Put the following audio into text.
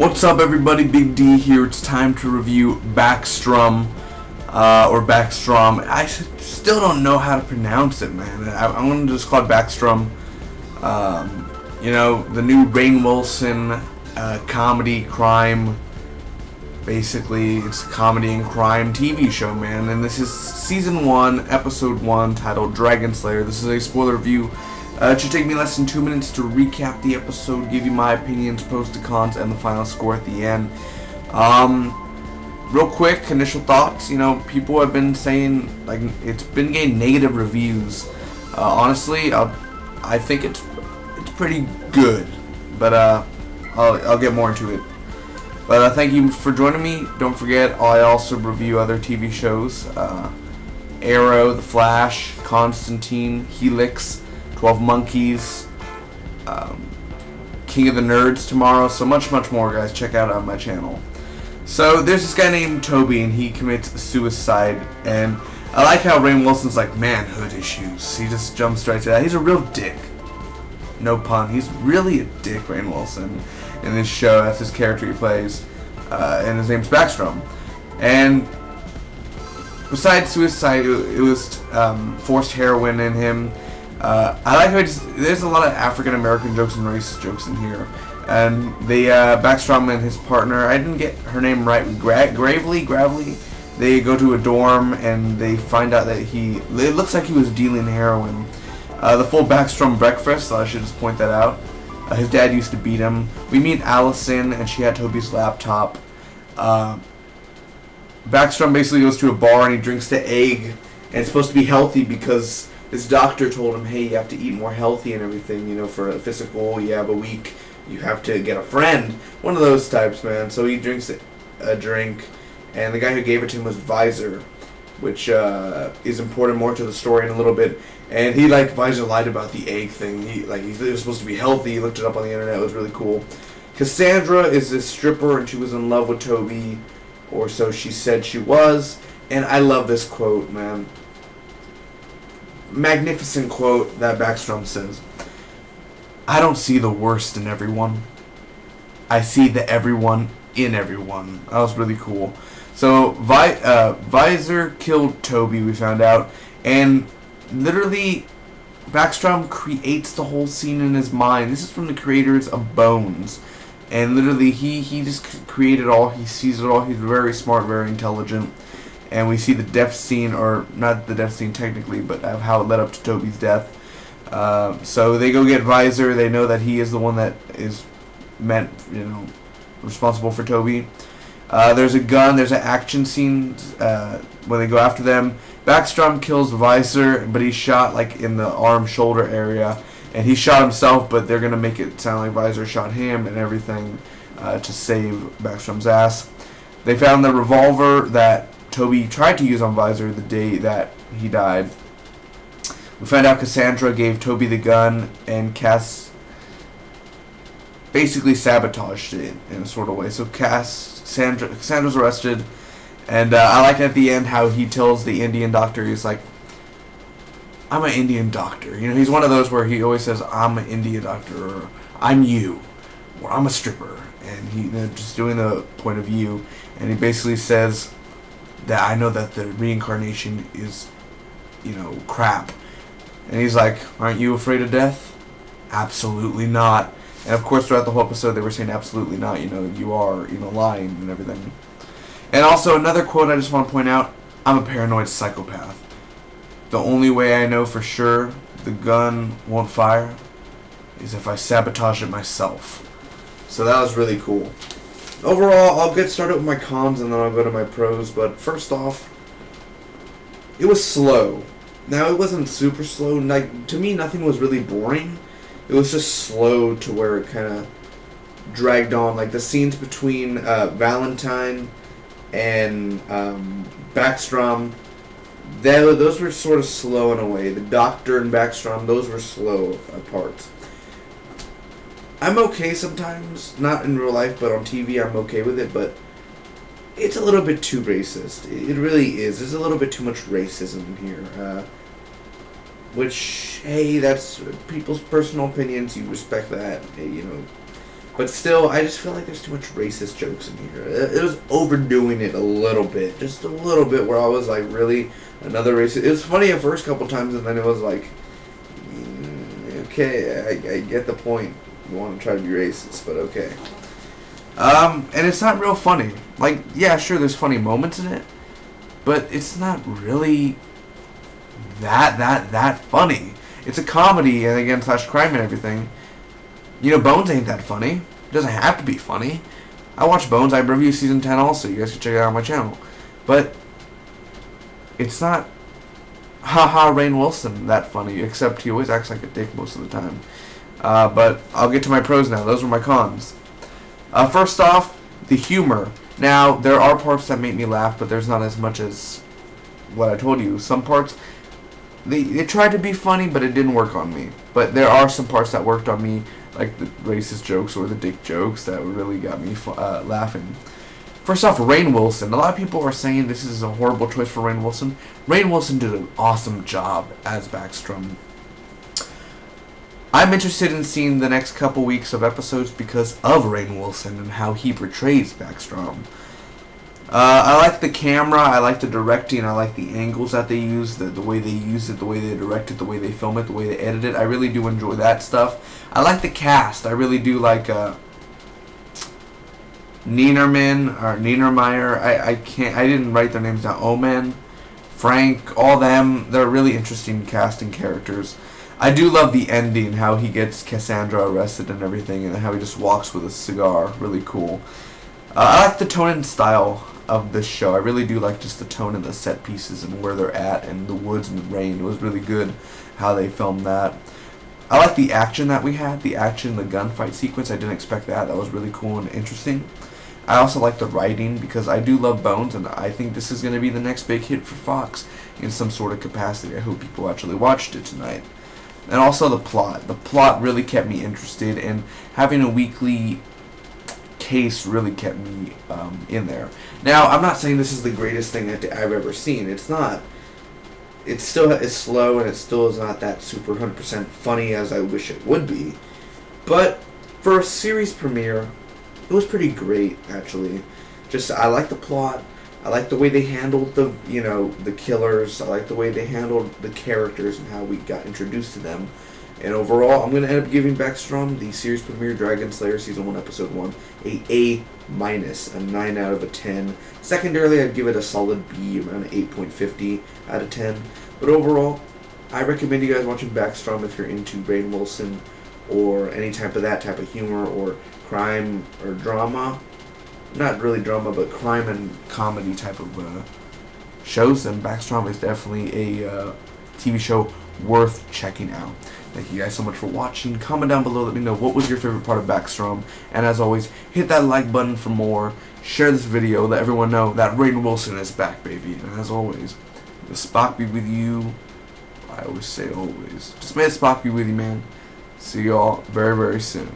What's up, everybody? Big D here. It's time to review Backstrom, or Backstrom. I still don't know how to pronounce it, man. I'm going to just call it Backstrom. You know, the new Rainn Wilson comedy crime. Basically, it's a comedy and crime TV show, man. And this is Season 1, Episode 1, titled Dragon Slayer. This is a spoiler review. It should take me less than 2 minutes to recap the episode, give you my opinions, pros to cons, and the final score at the end. Real quick, initial thoughts. You know, people have been saying, like, it's been getting negative reviews. Honestly, I think it's pretty good, but I'll get more into it. But thank you for joining me. Don't forget, I also review other TV shows: Arrow, The Flash, Constantine, Helix, 12 Monkeys, King of the Nerds tomorrow, so much more, guys. Check out on my channel. So there's this guy named Toby, and he commits suicide, and I like how Rainn Wilson's like, manhood issues. He just jumps right to that. He's a real dick. No pun. He's really a dick, Rainn Wilson, in this show. That's his character he plays, and his name's Backstrom. And besides suicide, it was forced heroin in him. I like how there's a lot of African American jokes and racist jokes in here. And the Backstrom and his partner, I didn't get her name right, Gravely, they go to a dorm and they find out that it looks like he was dealing heroin. The full Backstrom breakfast, so I should just point that out. His dad used to beat him. We meet Allison, and she had Toby's laptop. Backstrom basically goes to a bar and he drinks the egg, and it's supposed to be healthy because his doctor told him, hey, you have to eat more healthy and everything, you know, for a physical, you have a week, you have to get a friend. One of those types, man. So he drinks a drink, and the guy who gave it to him was Visor, which is important more to the story in a little bit. And Visor lied about the egg thing. He was supposed to be healthy. He looked it up on the internet. It was really cool. Cassandra is a stripper, and she was in love with Toby, or so she said she was. And I love this quote, man. Magnificent quote that Backstrom says. I don't see the worst in everyone. I see the everyone in everyone. That was really cool. So Visor killed Toby, we found out, and literally Backstrom creates the whole scene in his mind. This is from the creators of Bones, and literally he just created it all. He sees it all. He's very smart, very intelligent. And we see the death scene, or not the death scene technically, but of how it led up to Toby's death. So they go get Visor. They know that he is the one that is responsible for Toby. There's a gun. There's an action scene when they go after them. Backstrom kills Visor, but he's shot like in the arm, shoulder area, and he shot himself. But they're gonna make it sound like Visor shot him and everything to save Backstrom's ass. They found the revolver that Toby tried to use on Visor the day that he died. We find out Cassandra gave Toby the gun, and Cass basically sabotaged it in a sort of way. So Cassandra's arrested, and I like at the end how he tells the Indian doctor, he's like, I'm an Indian doctor. You know, he's one of those where he always says, I'm an Indian doctor, or I'm you, or I'm a stripper. And he just doing the point of view, and he basically says that I know that the reincarnation is, you know, crap. And he's like, aren't you afraid of death? Absolutely not. And of course throughout the whole episode they were saying absolutely not, you know, you are, you know, lying and everything. And also another quote I just want to point out, I'm a paranoid psychopath. The only way I know for sure the gun won't fire is if I sabotage it myself. So that was really cool. Overall, I'll get started with my cons and then I'll go to my pros, but first off, it was slow. Now, it wasn't super slow. Like, to me, nothing was really boring. It was just slow to where it kind of dragged on. Like, the scenes between Valentine and Backstrom, those were sort of slow in a way. The Doctor and Backstrom, those were slow parts. I'm okay sometimes, not in real life, but on TV I'm okay with it, but it's a little bit too racist. It really is. There's a little bit too much racism in here. Which, hey, that's people's personal opinions. You respect that. Hey, you know, But still, I just feel like there's too much racist jokes in here. It was overdoing it a little bit. Just a little bit where I was like, really? Another racist? It was funny the first couple times, and then it was like, okay, I get the point. You want to try to be racist, but okay. And it's not real funny. Like, yeah, sure, there's funny moments in it, but it's not really that funny. It's a comedy, and again, / crime and everything. You know, Bones ain't that funny. It doesn't have to be funny. I watch Bones. I review season 10 also. You guys can check it out on my channel. But it's not haha Rainn Wilson that funny, except he always acts like a dick most of the time. But I'll get to my pros now. Those were my cons. First off, the humor. Now, there are parts that make me laugh, but there's not as much as what I told you. Some parts, they tried to be funny, but it didn't work on me. But there are some parts that worked on me, like the racist jokes or the dick jokes, that really got me laughing. First off, Rainn Wilson. A lot of people are saying this is a horrible choice for Rainn Wilson. Rainn Wilson did an awesome job as Backstrom. I'm interested in seeing the next couple weeks of episodes because of Rainn Wilson and how he portrays Backstrom. I like the camera, I like the directing, I like the angles that they use, the way they use it, the way they direct it, the way they film it, the way they edit it. I really do enjoy that stuff. I like the cast. I really do like Niedermeyer. I didn't write their names down. Omen, Frank, all them. They're really interesting casting characters. I do love the ending, how he gets Cassandra arrested and everything, and how he just walks with a cigar. Really cool. I like the tone and style of this show. I really do like just the tone and the set pieces and where they're at and the woods and the rain. It was really good how they filmed that. I like the action that we had, the action, the gunfight sequence. I didn't expect that. That was really cool and interesting. I also like the writing because I do love Bones, and I think this is going to be the next big hit for Fox in some sort of capacity. I hope people actually watched it tonight. And also the plot. The plot really kept me interested, and having a weekly case really kept me in there. Now, I'm not saying this is the greatest thing that I've ever seen. It's not. It still is slow, and it still is not that super 100% funny as I wish it would be. But for a series premiere, it was pretty great, actually. Just, I like the plot. I like the way they handled the, the killers. I like the way they handled the characters and how we got introduced to them. And overall, I'm going to end up giving Backstrom, the series premiere, Dragon Slayer Season 1, Episode 1, a A-, a 9 out of a 10. Secondarily, I'd give it a solid B, around an 8.50 out of 10. But overall, I recommend you guys watching Backstrom if you're into Rainn Wilson or any type of that type of humor or crime or drama. Not really drama, but crime and comedy type of shows. Then Backstrom is definitely a TV show worth checking out. Thank you guys so much for watching. Comment down below, let me know what was your favorite part of Backstrom. And as always, hit that like button for more. Share this video, let everyone know that Rainn Wilson is back, baby. And as always, may Spock be with you. I always say always. Just may Spock be with you, man. See y'all very, very soon.